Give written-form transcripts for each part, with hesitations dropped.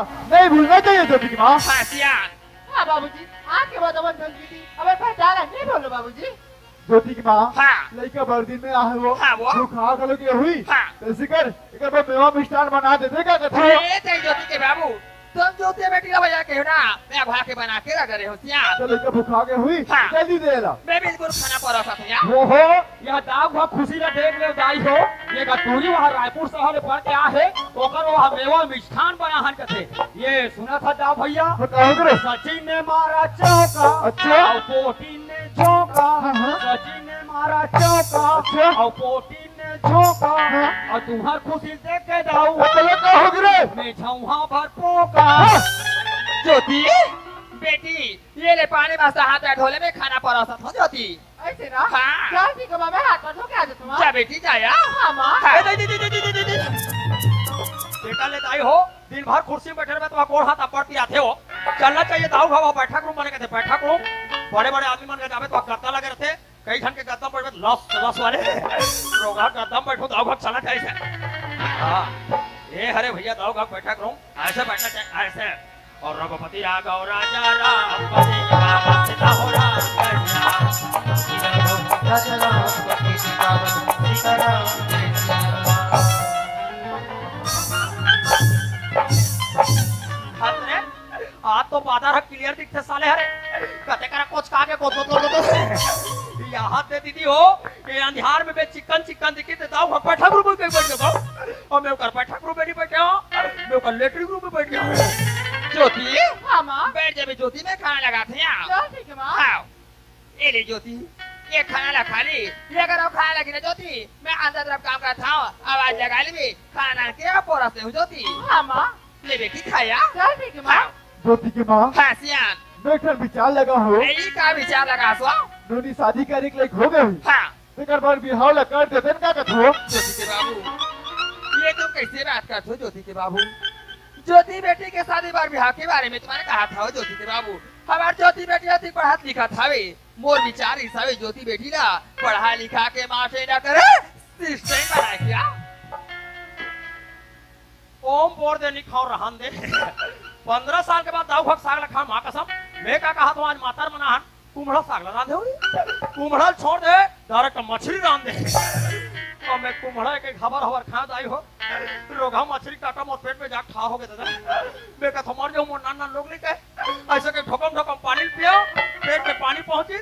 नहीं भूलना चाहिए ज्योति की माँ। हाँ सियान। हाँ बाबूजी, आपके बाद अपन संस्कृति अब पहचाना नहीं बोलो बाबूजी। ज्योति की माँ हाँ। लड़का बर्दिन में आहे वो हाँ, वो। जो खा खा के हुई हाँ। ऐसे कर एक बार मेवा मिष्ठान बना दे देगा कथा। ये थे ज्योति के बाबू, तुम ज्योति बेटी का भैया कहो ना, मैं भा के बना के रख रहे हो सियान। तो लड़का भूखा के हुई हाँ। जल्दी दे ला। मैं बिल्कुल खाना परोसा था यार। वो हो यह दाव भा खुशी ना देख ले जाई हो ये गतूरी वहाँ रायपुर शहर में पढ़ के आ है ओकर वहाँ मेवा मिष्ठान बनाहन कथे ये सुना था दाव भैया। बताओ करे। सचिन ने मारा चौका अच्छा। और पोटी ने झोंका। हाँ। सचिन ने मारा चौका अच्छा। और पोटी ने झोंका हाँ। और तुम्हार खुशी देख के दाऊ चलो का हो गए। मैं झौहा भर पोका। ज्योति बेटी ये ले पानी वास्ता हाथ में ढोले में खाना परोसा था ज्योति। ऐसे ना। हाँ। क्या ठीक है माँ, मैं हाथ पर धो के आ जाता हूँ। जा बेटी जा यार। हाँ माँ। हाँ। बेटा ले आई हो दिन भर कुर्सी में बैठे रहे तुम्हारा गोड़ हाथ अपड़ पियाते हो चलना चाहिए दाऊ भाव बैठक रूम बने कहते बैठक रूम बड़े बड़े आदमी मन के जावे तो गद्दा लगे रहते कई जन के गद्दा पर लस लस वाले रोगा गद्दा बैठो दाऊ भाग चलना चाहिए। हाँ ये हरे भैया दाऊ भाग बैठक रूम ऐसे बैठना चाहिए ऐसे और रघुपति राघव राजा राम पति का सीता हो आज तो बाजार क्लियर दिखते साले हरे कहते करा कुछ कागे को तो यहाँ से दीदी हो ये अंधियार में चिकन चिकन दिखी तो दाऊ भाग बैठक रूम में बैठ गया और मैं कर बैठक रूम में नहीं बैठा मैं कर लेटरिंग रूम में बैठ गया। ज्योति हाँ माँ। बैठ जा ज्योति में खाना लगाते हैं क्या ठीक है माँ। हाँ ये ले ज्योति ये खाना ला खा ली ये अगर आप खाना लगी ना ज्योति मैं अंदर तरफ काम करता हूँ आवाज लगा ली भी खाना के पोरसते हूँ ज्योति। हाँ माँ। ले बेटी खाया। क्या ठीक है माँ। हाँ ज्योति की माँ हाँ सियान मैं एक विचार लगा हो यही का विचार लगा सो। नोनी शादी करे के लिए हो गई हाँ तेकर बार बिहाव ला कर देते ना का कथो। ज्योति के बाबू ये तुम कैसे बात करते हो ज्योति के बाबू। ज्योति बेटी के शादी बार ब्याह के बारे में तुम्हारे कहा था ज्योति के बाबू हमारे ज्योति बेटी अति पढ़ा लिखा था वे मोर विचार हिसाबे ज्योति बेटी ना पढ़ा लिखा के मास्टर ना करे सिस्टम बना क्या ओम बोर दे निखाओ रहन दे 15 साल के बाद दाऊ भाग साग लखा मां कसम मैं का कहा तो आज मातर मनाहन कुम्हड़ा साग लगा दे कुम्हड़ा छोड़ दे डायरेक्ट मछली रान दे और मैं कुम्हड़ा के खबर हवर खा जाई हो रोगा मछली काटा मत पेट में जा खा हो गए दादा मैं का थमर जो मोर नान लोग नहीं कहे ऐसे के ठोकम ठोकम पानी पियो पेट में पानी पहुंची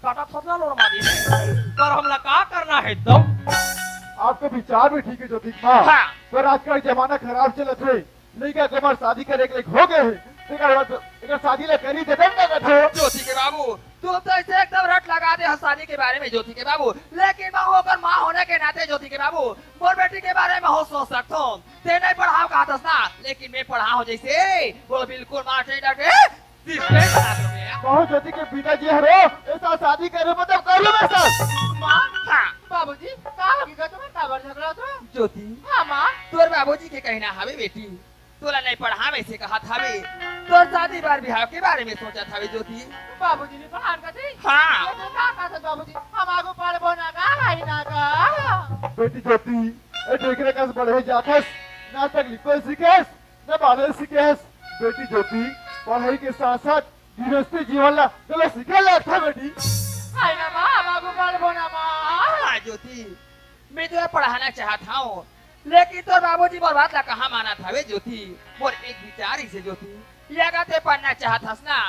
काटा थोड़ा लोर मारी पर हमला का करना है दो। आपका विचार भी ठीक है ज्योति की माँ। हाँ। पर आजकल जमाना खराब चलत है लड़का के बार शादी करे के लिए हो गए हैं तेकर शादी ला करी देते ना कथो। ज्योति के बाबू तुम तो ऐसे एकदम रट लगा दे शादी के बारे में ज्योति के बाबू लेकिन मैं होकर माँ होने के नाते ज्योति के बाबू मोर बेटी के बारे में हो सोच सकता हूँ ते नहीं पढ़ाओ कहा था ना लेकिन मैं पढ़ा हूँ जैसे वो बिल्कुल मास्टर डटे बहुत ज्योति के पिताजी हरो ऐसा शादी करे मतलब कर लो ऐसा। माँ। हाँ बाबूजी कहाँ होगी तुम्हें काबर झगड़ा तो। ज्योति हाँ माँ। तोर बाबूजी के कहना हवे बेटी तोला नहीं पढ़ा वैसे कहा था वे तोर शादी बार ब्याह के बारे में सोचा था वे ज्योति। बाबूजी ने पढ़ान का थी। हाँ ये तो कहाँ था बाबूजी हम आगो पढ़बो ना का हाई ना का। बेटी ज्योति ए देखरे का बढ़े जाथस ना तक लिखो सीखेस ना बाले सीखेस। बेटी ज्योति पढ़ाई के साथ साथ गृहस्थी जीवन ला चलो सीखे ला था बेटी। हाई ना माँ हम आगो पढ़बो ना माँ। हाँ ज्योति मैं तुम्हें पढ़ाना चाहता हूँ लेकिन तो बाबूजी बर्बाद ला कहाँ माना था वे ज्योति मोर एक विचार ही से ज्योति ये अगर पढ़ना चाहता ना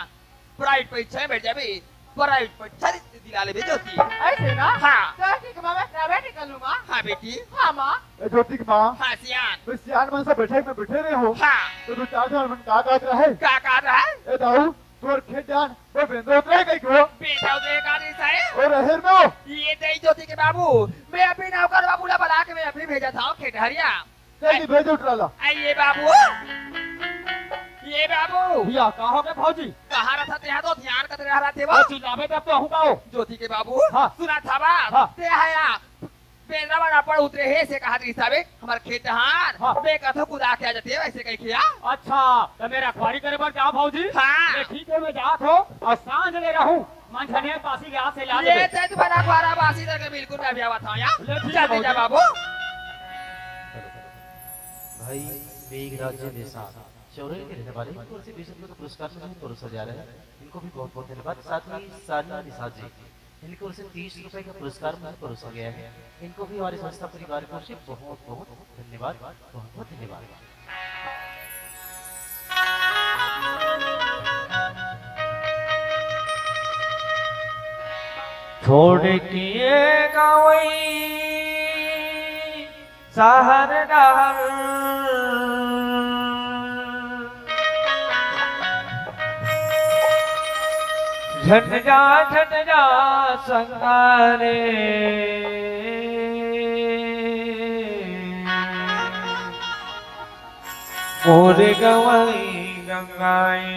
प्राइवेट परीक्षा में बैठ जाबे प्राइवेट परीक्षा दिला ले ज्योति। ऐसे ना। हाँ। क्या ठीक है माँ मैं प्राइवेट ही कर लूँगा। हाँ बेटी। हाँ माँ। ए ज्योति की माँ हाँ सियान। तो सियान मन से बैठे रहे हो हाँ तो दो चार जन मन का रहे क्या कर रहा है ए दाऊ तोर खेत जान वो बेंदो उतरे गई को बेटा उधर का नहीं साहे और रहर में ये दे ज्योति के बाबू मैं अपनी नौकर बाबूला बुला के मैं अपनी भेजा था खेतहरिया जल्दी भेज उठला। आइए बाबू ये बाबू भैया कहाँ गए फौजी कहाँ रहा थे तो ध्यान कर रहा थे वो चिल्लावे तब तो हूँ गाओ ज्योति के बाबू हाँ। सुना था बात हाँ। ते आया बेंद्रा वाला पर उतरे है से कहा हिसाबे हमार खेत हार हाँ। बे कथो कुदा के आ जाते है वैसे कहीं किया। अच्छा तो मेरा अखबारी करे पर जाओ फौजी हाँ। मैं ठीक है मैं जात हो और सांझ ले रहूं मंझने पासी यहाँ से ला ये दे ते तुम्हारा अखबारा बासी तक बिल्कुल मैं भी आवा था यार ले ठीक है जल्दी जा बाबू। बाबू। भाई वेग राज्य देशा चौरे के रहने वाले इनको ऐसे 20 रुपए का पुरस्कार से जो परोसा जा रहा है इनको भी बहुत बहुत धन्यवाद। साथ ही सानिया निषाद जी इनको ऐसे 30 रुपए का पुरस्कार मुझे परोसा गया है, इनको भी हमारे संस्था परिवार की ओर से बहुत बहुत धन्यवाद, बहुत बहुत धन्यवाद। छोड़ किए गवई शहर डहर झट जा संगारे मोर गवई गंगाई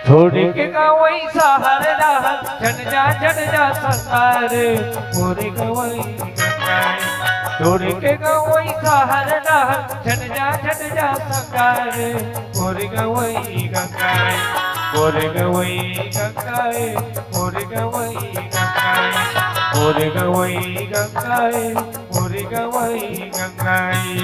छोड़ के गवई शहर डहर झट जा संगार मोर गवई गंगाई छोड़ के गवई शहर डहर झट जा संगार मोर गवई गंगाई मोर गवई गंगाई मोर गवई गंगाई मोर गवई गंगाई मोर गवई गंगाई।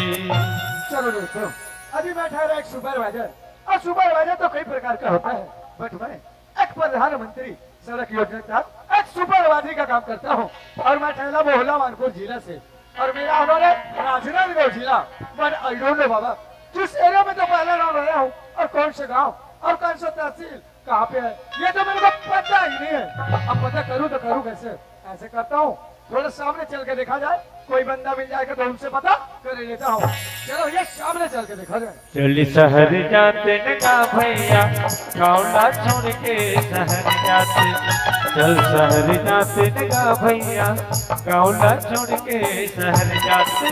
चलो दोस्तों, अभी मैं ठहरा एक सुपरवाइजर, और सुपरवाइजर तो कई प्रकार का होता है, बट मैं एक प्रधानमंत्री सड़क योजना के तहत एक सुपरवाइजर का काम करता हूँ, और मैं ठहरा मोहल्ला मानपुर जिला से, और मेरा उन्होंने राजनांदगांव जिला, बट आई डोंट नो बाबा जिस एरिया में तो पहला राउंड आया हूँ, और कौन से गाँव और कौन सा तहसील कहाँ पे है ये तो मेरे को पता ही नहीं है। अब पता करूँ तो करूँ कैसे? ऐसे करता हूँ, थोड़ा सामने चल के देखा जाए, कोई बंदा मिल जाएगा तो उनसे पता कर लेता हूँ। चलो ये सामने चल के देखा जाए। चल शहर जाते नगा भैया गाँवला छोड़ के शहर जाते, चल शहर जाते नगा भैया गाँवला छोड़ के शहर जाते।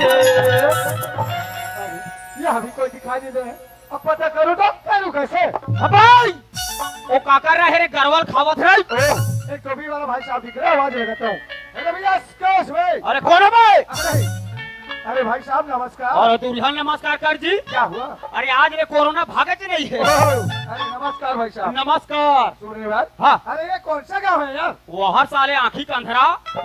ये अभी कोई दिखाई नहीं दे रहा है, अब पता करूँ तो करूँ कैसे? भाई ओ काका रहे रे गरवल खावत रे। एक टोपी वाला भाई साहब दिख रहा है, आवाज लगाता हूँ। अरे भैया एक्सक्यूज मी। अरे कौन है भाई? अरे भाई साहब नमस्कार। और दुल्हन नमस्कार कर जी। क्या हुआ? अरे आज ये कोरोना भागत नहीं है। अरे नमस्कार भाई साहब। नमस्कार। सुनने बात। हाँ। अरे ये कौन सा गाँव है यार? वो हर साले आँखी का अंधेरा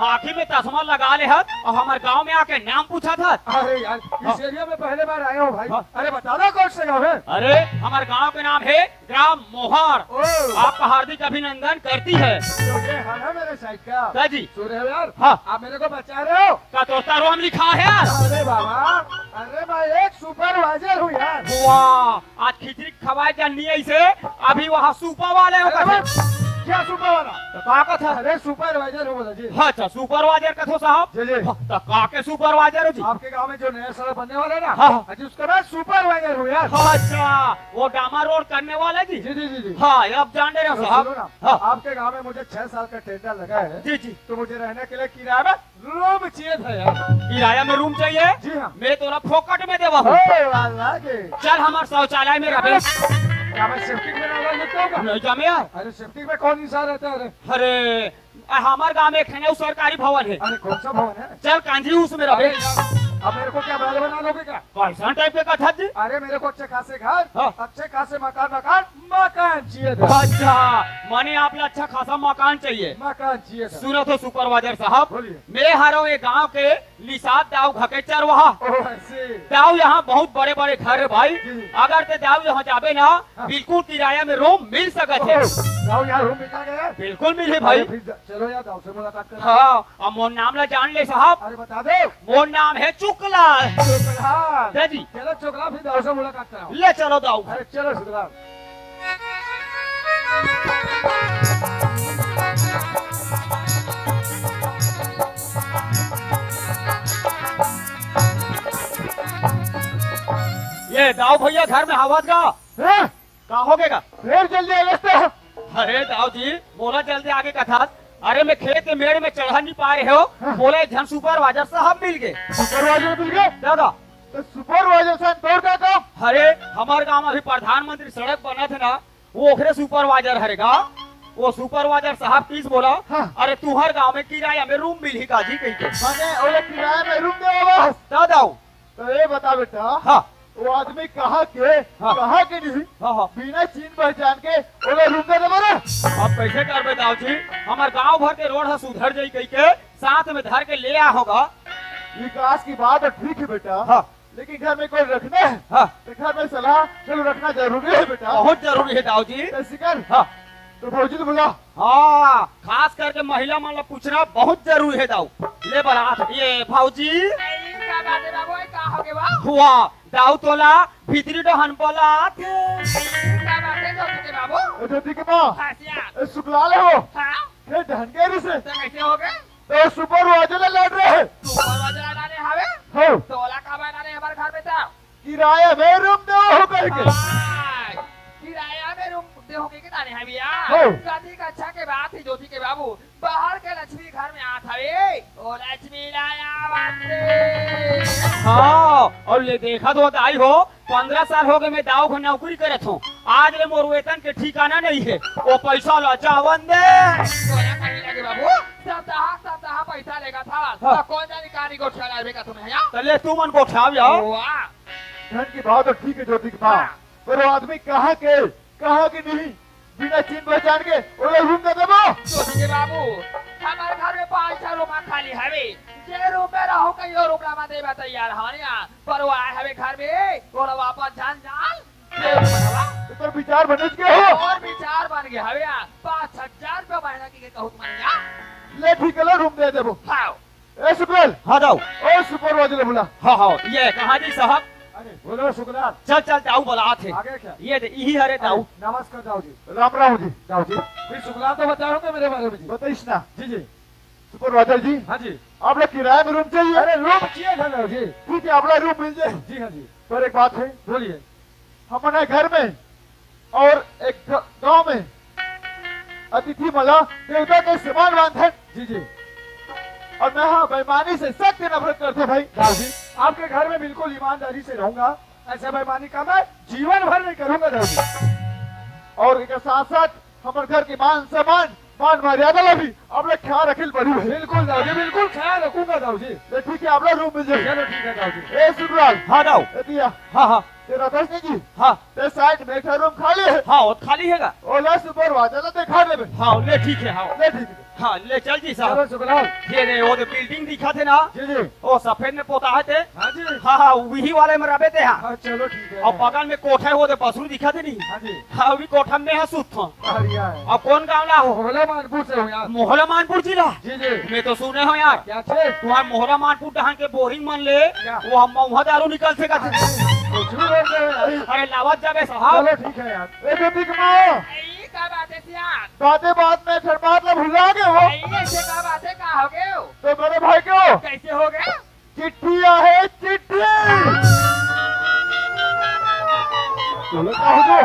आँखी में चश्मा लगा ले हत और हमारे गांव में आके नाम पूछा था। अरे यार इस एरिया में पहले बार आया हूँ भाई। अरे बता दो कौन सा गाँव है? अरे हमारे गांव के नाम है ग्राम मोहर। ओह। आपका हार्दिक अभिनंदन करती है। तो ये हाल है मेरे साइड का। क्या जी? सुन रहे हो यार? हाँ। आप मेरे को बचा रहे हो? का तोता रोम लिखा है यार। अरे बाबा, अरे मैं एक सुपरवाइजर हूँ यार। वाह आज खिचड़ी खवाए जानी ऐसे अभी वहाँ सूपा वाले हो अरे का बस, क्या सुपर वाला? तो का का था? अरे सुपरवाइजर हो बोला जी। अच्छा सुपरवाइजर का थो साहब। जी जी। तो का के सुपरवाइजर हो जी? आपके गांव में जो नया सड़क बनने वाला है ना, हाँ। अजी उसका मैं सुपरवाइजर हूँ यार। अच्छा वो डामा रोड करने वाला जी। जी जी जी जी। हाँ अब जान रहे हो तो साहब। सुनो ना, हाँ। आपके गांव में मुझे 6 साल का टेंडर लगा है, जी जी। तो मुझे रहने के लिए किराया में रूम चाहिए था यार। किराया में रूम चाहिए? जी हाँ। मैं तोरा फोकट में देवा हूँ। ओए वाला के। चल हमारे शौचालय में रहे। क्या मैं सेफ्टिक में ना लेता हूँ? नहीं जमे यार। अरे सेफ्टिक में कौन इंसान रहता है? अरे हमारे गांव में एक है ना सरकारी भवन है। अरे कौन सा भवन है? चल कांजी उसमें रहे। अरे यार, अब मेरे को क्या महल बना लोगे क्या? कैसा टाइप का था जी? अरे मेरे को अच्छे खासे घर, हाँ। अच्छे खासे मकान चाहिए था। अच्छा माने आप अच्छा खासा मकान चाहिए। मकान चाहिए था। सुनो तो सुपरवाइजर साहब, बोलिए। मैं हारो ये गांव के लिसाद दाव घकेचर वहाँ ओह ऐसे। दाव यहाँ बहुत बड़े बड़े घर है भाई। जी। अगर ते दाव यहाँ जाबे ना बिल्कुल किराया में रूम मिल सकत है। जाओ यार रूम मिला गया। बिल्कुल मिले भाई। अरे फिर चलो यार दाव से मुलाकात करो। हाँ और मोर नाम ला जान ले साहब। अरे बता दो। मोर नाम है चुकलाल। चोकला। जी। चलो चोकला फिर दाव से मुलाकात कराओ। ले चलो दाऊ। अरे चलो शुक्ला। ये दाऊ भैया घर में आवाज का हाँ, का हो गएगा? फिर जल्दी आ रास्ता। अरे दाऊ जी बोला जल्दी आगे का था। अरे मैं खेत के मेड़ में चढ़ा नहीं पा रहे हो, बोले झन सुपरवाइजर साहब मिल गए। सुपरवाइजर मिल गए? दादा तो सुपरवाइजर से तोड़ का काम? अरे हमारे गांव में अभी प्रधानमंत्री सड़क बना थे ना, वो ओखरे सुपरवाइजर हरेगा। वो सुपरवाइजर साहब किस बोला? हाँ। अरे तुम्हारे गांव में किराया में रूम मिल ही का जी कहीं के। मैंने ओले किराए में रूम दे बस। दादा तो ये बता बेटा, हाँ वो आदमी कहाँ के नहीं, हाँ हाँ बिना चीन पहचान के ओले रूम दे बोला। अब कैसे कर दाऊ जी? हमारे गांव भर के रोड है सुधर जाई कहीं के साथ में धर के ले आ होगा। विकास की बात है ठीक है बेटा, हाँ लेकिन घर में कोई रखना है हाँ तो घर में सलाह चलो रखना जरूरी है बेटा। बहुत जरूरी है दाऊ जी। ऐसे कर हाँ तो भौजी को बुला। हाँ खास करके महिला मामला पूछना बहुत जरूरी है दाऊ। ले बारात ये भाऊजी का बात है बाबू का हो गए बा हुआ दाऊ तोला भीतरी डहन बोला के का बात है ज्योति के बाबू ज्योति के माँ हासिया शुक्लाल हो हाँ फिर ढंगेरी से तो कैसे हो गए तो सुपर वाजला लड़ रहे हैं। सुपर वजरा डाले हवे हो तोला का बना ने हमारे घर में था किराया में रूम दो हो करके। हाय, किराया में रूम दे हो के दाने है भैया हो। कदी का अच्छा के बात है ज्योति के बाबू बाहर के लक्ष्मी घर में आत हवे ओ लक्ष्मी लाया बाते हाँ और ले देखा तो दाई हो 15 साल हो गए मैं दाऊ को नौकरी करत हूँ आज ले मोर वेतन के ठिकाना नहीं है वो पैसा ला चावन दे तोला कहीं लगे बाबू सप्ताह पैसा लेगा था हाँ। तो कौन जाने कहानी को ठहरा बेका तुम्हें यहाँ तो ले तू मन को उठाव जाओ वाह धन की बात तो ठीक है ज्योति की माँ पर वो आदमी कहाँ के नहीं बिना चिन्ह पहचान के वो लोग रूम दे देबो। ज्योति के बाबू हमारे घर में 5-6 रूम खाली हवे जे रूम में रहो कहीं और रूम ला देबा तैयार हनिया पर वो आए हवे घर में और वापस जान तो विचार बने के हो और विचार बन गया हवे 5,000 रुपया महीना की कहूँ तुम्हारे ले ठीक है लो रूम दे देबो। हाँ ए शुक्लाल हाँ दाऊ ओ सुपर वाजला बुला। हाँ हाँ ये कहा जी साहब अरे बोलो शुक्लाल चल चल दाऊ बोला थे आगे क्या ये यही हरे दाऊ नमस्कार दाऊ जी। राम राम जी। दाऊ जी फिर शुक्लाल तो बताओगे मेरे बारे में जी। बताइए ना जी जी सुपर वाजल जी। हाँ जी आप लोग किराए में रूम चाहिए। अरे रूम चाहिए था दाऊ जी। ठीक है आप लोग रूम मिल जाए। जी हाँ जी पर एक बात है बोलिए हमारे घर में और एक गांव में अतिथि मला देवता के समान बांधन। जी जी और मैं हाँ बेईमानी से सख्त नफरत करते भाई। दाऊ जी आपके घर में बिल्कुल ईमानदारी से रहूंगा ऐसे बेईमानी का मैं जीवन भर नहीं करूंगा दाऊ जी। और इसके साथ साथ हमारे घर की मान सम्मान मान मर्यादा ला भी आप लोग ख्याल रखिल बड़ी है। बिल्कुल दाऊ जी बिल्कुल ख्याल रखूंगा दाऊ जी। ठीक है आप लोग रूम में जाइए। चलो ठीक है दाऊ जी ए सुब्राल हाँ दाऊ दिया हाँ हाँ तेरा दर्शनी जी हाँ ते साइड में एक रूम खाली है। हाँ वो खाली हैगा ओला सुपर वाजला देखा देबे। हाँ ले ठीक है हाँ ले ठीक है हाँ ले चल जी चलो साहब शुक्लाल। ये रे वो जो बिल्डिंग दिखा थे ना जी जी वो सफेद में पोता है थे हाँ जी हाँ हाँ वही वाले में रबे थे हाँ हाँ चलो ठीक है। और बगल में कोठा है वो तो पसरू दिखा थे नहीं हाँ जी हाँ भी कोठा में है सुत था बढ़िया है। अब कौन गाँव ला हो होला मानपुर से हूँ यार। मोहला मानपुर जिला जी जी मैं तो सुने हो यार क्या थे तुम्हारे मोहरा मानपुर डहान के बोरिंग मन ले क्या? वो हम महुआ दारू निकल से का कुछ भी बोल रहे हो यार। अरे लावत जावे साहब चलो ठीक है यार। ए बेटी की माँ ये का बात है सियान बातें बात में फिर बात ला भुला गए हो। ये से का बात है का हो गए हो तो मेरे भाई क्यों कैसे हो गए चिट्ठी है चिट्ठी। बोलो क्या हो जो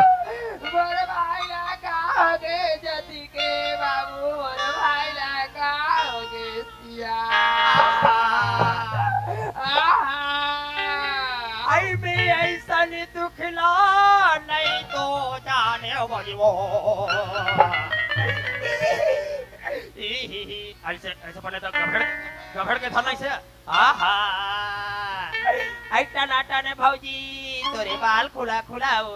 मोरे भाई ला का हो गए जति के बाबू मोरे भाई ला का हो गए सिया आई भी ऐसा दुखला नहीं तो जाने वाली वो ऐसे ऐसे पहले तो गभड़ के था नहीं से आहा ऐसा नाटा ने भौजी तोरे बाल खुला खुला हो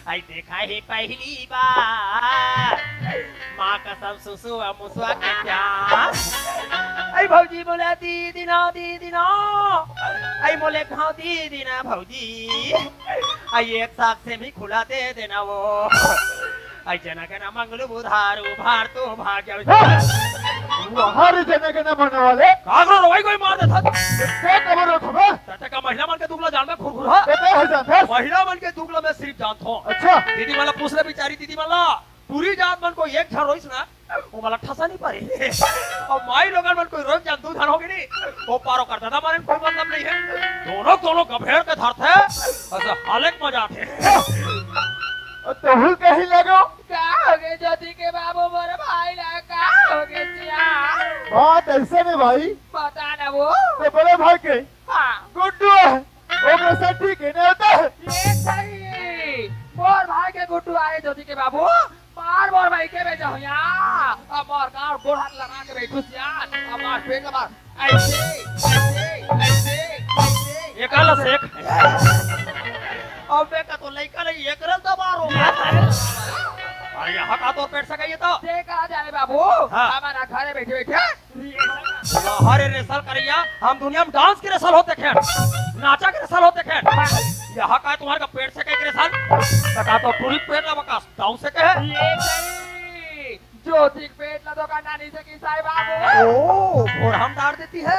आई देखा ही पहली बार माँ कसम सुसुआ मुसुआ के प्यार आई भौजी बोला दीदी ना आई बोले खाओ दीदी ना भौजी आई एक साथ से भी खुला दे देना वो आई जना के ना मंगल बुधार उभार तो भाग्य हर जने के न मरने वाले कागरो रोई कोई मार देता क्या खबर हो खबर चाचा का महिला मन के दुगला जान में खुरखुरा कहते हैं जानते महिला मन के दुगला में सिर्फ जानता हूँ अच्छा दीदी मला पूछ रहे बेचारी दीदी मला पूरी जात मन को एक झन रोइस ना वो मला ठसा नहीं पारे और माई लोगन मन कोई रोज जान दू धन होगी नहीं वो पारो करता था मारे कोई मतलब नहीं है दोनों गभेड़ के धर थे ऐसे हालत मजा थे तो हुल कहीं लगो का हो गए ज्योति के बाबू मोरे भाई ला का हो गए सिया बात ऐसे नहीं भाई पता ना वो तो बड़े भाई के हाँ गुड्डू है वो कैसा ठीक है नहीं होता है ये सही मोर भाई के गुट्टू आए ज्योति के बाबू मार मोर भाई के बेचा हो यार अब मोर गांव गोड़ हाथ लगा के बैठू यार अब मार पेट का मार ऐसे एक आला से एक अब बेका तो लइका ले एक रल दबारो अरे यहाँ का तो पेट सका ये तो देखा जाए बाबू हाँ। हमारा घरे बैठे बैठे हरे रेसल करिया हम दुनिया में डांस के रेसल होते खेल नाचा के साल होते खेन यहाँ का तुम्हारे का पेट से कहीं साल तका तो पूरी पेट ना बका डाउन से कहे ये नहीं ज्योति पेट लदो का नानी से की साई बाबू ओ और हम डाल देती है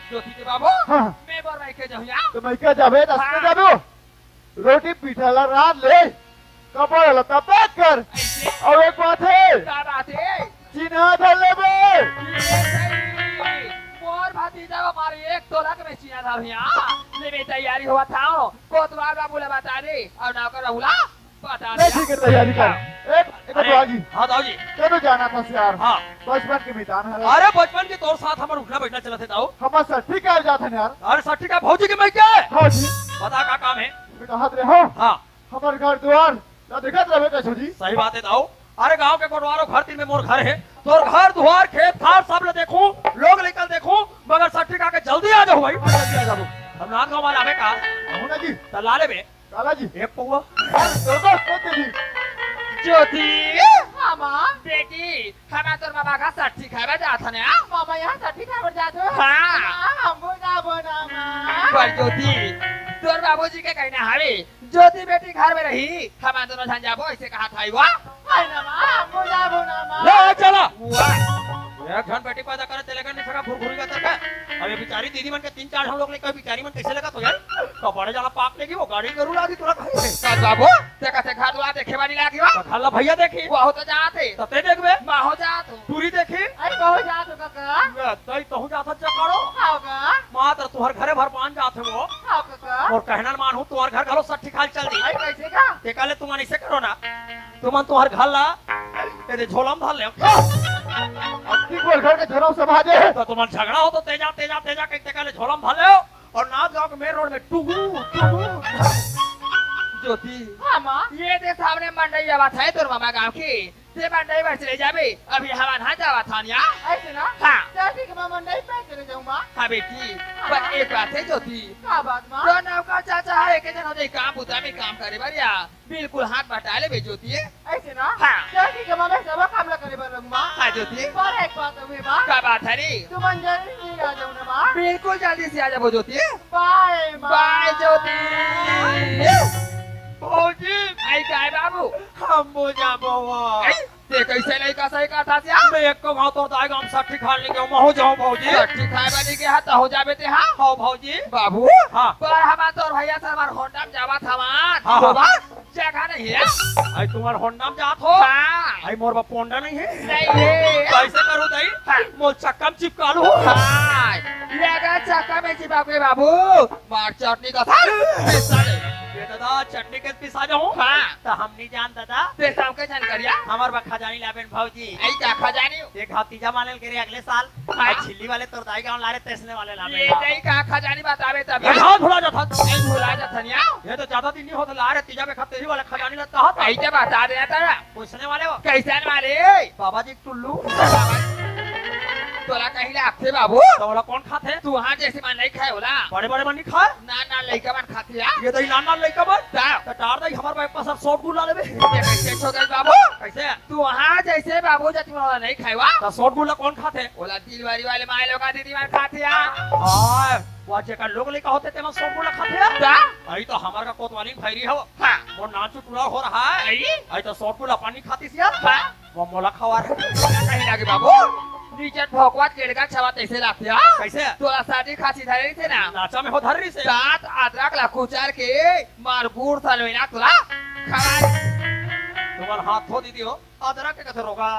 ज्योति के बाबू हाँ मैं बोल रही के जाऊँ तो मैं क्या जाबे दसने जाबे रोटी पीठाला रात ले कपड़ा लता पैक कर ऐसे और एक बात है क्या बात है चिन्हा धर ले बे ये सही मोर भतीजा को मारे 1 तोला के बेचिया था भैया ले तैयारी हुआ था कोतवाल बाबू ले बता दे और ना कर रहुला बता नहीं दे ठीक है तैयारी कर एक तो आजी हाँ दाऊ जी तेरे जाना था यार हाँ बचपन के मैदान है अरे बचपन के तौर साथ हमारे उठना बैठना चला थे दाऊ हम सट्टी कर जाते हैं यार अरे सट्टी का भौजी के मैं क्या है हाँ जी बता का काम है बेटा हाथ रहे हो हाँ हमारे घर द्वार ना देखत रहे कैसो जी सही बात है दाऊ अरे गांव के कोटवारो घर तीन में मोर घर है तोर घर दुआर खेत खार सब ले देखूं लोग निकल देखूं मगर सट्टी का के जल्दी आ जाओ भाई जल्दी आ जाओ हम नाथ गांव वाला आवे का होना जी तला ले बे काला जी एक पौवा तो बस जी ज्योति हाँ माँ बेटी खाना तोर मामा का सट्टी खावे जात ने मामा यहाँ सठी खाबर जाते हाँ हमको ना बना माँ पर ज्योति तोर बाबूजी के कहना हावे ज्योति बेटी घर में रही हम दोनों झन जाबो ऐसे कहा था हुआ है ना माँ हमको ना बना माँ ले चला वाह एक घन बेटी पैदा करे तेलेगा नहीं सका भूर भूरी का तक है अब ये बेचारी दीदी मन के 3-4 हम लोग ने कभी बेचारी मन कैसे लगा तो यार तो बड़े जाला पाप लेगी वो गाड़ी जरूर लागी तोरा कहे सर बाबू देखा से खादुआ देखे वाली लागी वा खाला भैया देखी वो तो जाते तते देखबे माँ हो जात पूरी देखी अरे बहुत जाते काका तई तहु जात जकारो खाओगा मात्र तुहर घरे भर पान जात है वो खाओ काका और कहना मानू तुहर घर घलो सट्ठी खाल चल दी अरे कैसे का ते काले तुम ऐसे करो ना तुमन तुहर घर ला ते झोलम धर ले ठीक बोल घर के झराव समाजे तो तुमन झगड़ा हो तो तेजा तेजा तेजा कहते काले झोलम धर ले और नाथ गांव के मेन रोड में टुगु टुगु ज्योति हाँ माँ ये दे सामने मंडई आवा था तोर मामा गांव की ते मंडई पर चले जाबे अभी हवा ना जावा था निया ऐसे ना हाँ चाची के मामा नहीं पैक करे जाऊँ माँ हाँ बेटी पर एक बात है ज्योति क्या बात माँ तो नौकर चाचा है के जन हो जाए काम बुता में काम करे बढ़िया बिल्कुल हाथ बटा ले बे ज्योति ऐसे ना हाँ। चाची के मामा सब काम ला करे बर माँ हाँ ज्योति पर एक बात हुई माँ क्या बात है रे तुम अंजलि नहीं आ जाओ ना माँ बिल्कुल जल्दी से आ जाओ ज्योति बाय माँ बाय ज्योति भौजी आई काय बाबू हम बोझा बोवा आई ते कैसे नहीं का सही करता से मैं एक को गांव तो दाई गांव सट्ठी खाल ले गयो महो जाओ भौजी सट्टी खाए बनी के हाथ हो जाबे ते हां हां भौजी बाबू हाँ। पर हमार तोर भैया से हमार होंडा में जावा था मान हाँ, तो हाँ। बात जगह नहीं है आई तुम्हार होंडा में जात हो हां आई मोर बा पोंडा नहीं है नहीं है कैसे करूं दाई हाँ। मोर चक्का में चिपका लो हां लगा चक्का में चिपा के बाबू मार चटनी का था साले ये दादा चटनी के पिसा जाऊं हां तो हम नहीं जान दादा ते शाम के जानकारिया हमार बा खजानी लाबेन भौजी आई का खजानी एक भतीजा मानल करे अगले साल हाँ। और छिल्ली वाले तोर दाई गांव लारे तेसने वाले ये लाबे नहीं का खजानी बतावे तब ये हाथ भुला जाता नहीं भुला जाथनिया ये तो ज्यादा दिन नहीं होता लारे तीजा में खतेरी वाले खजानी लगता था आई ते बता दे तारा पूछने वाले हो कैसे मारे बाबा जी टुल्लू तोला कहीं लागते बाबू तो वाला कौन खाते तू वहाँ जैसे मन नहीं खाए होला बड़े बड़े मन नहीं खाए ना ना लड़का मन खाते या ये तो नाना लइका बन साहब तो टार दई हमार बाइक पर सब शॉट गुला लेबे ये कैसे छोड़ बाबू कैसे तू वहाँ जैसे बाबू जति वाला नहीं खाए वा तो शॉट गुला कौन खाते ओला दिलवारी वाले माए लोग का दीदी मन खाते या हां वो जेका लोग लइका होते ते में शॉट गुला खाते हैं ता आई तो हमार का कोतवाली भैरी हो हाँ वो नाचू टुरा हो रहा है आई आई तो शॉट गुला पानी खाती सिया हाँ वो मोला खवा रहा कहीं लागे बाबू नीचे भोकवा केड़का छवा तैसे लागते या कैसे तोला सादी खासी धरे थे ना नाचा में हो धर्री से सात अदरक ला कुचार के मार गुड़ सलवेना तोला खवा तुम्हार हाथ धो दीदी हो अदरक के कथे रोगा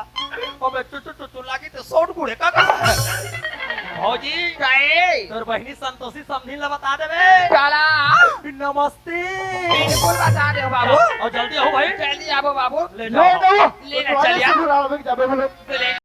ओ बे चुचु लागी तो शॉट गुड़े का भौजी काए तोर बहनी संतोषी समझी ला बता देबे काला नमस्ते बिल्कुल बता दे बाबू और जल्दी आओ भाई जल्दी आओ बाबू ले ले जाओ दो लेना चलिया जाबे बोलो ले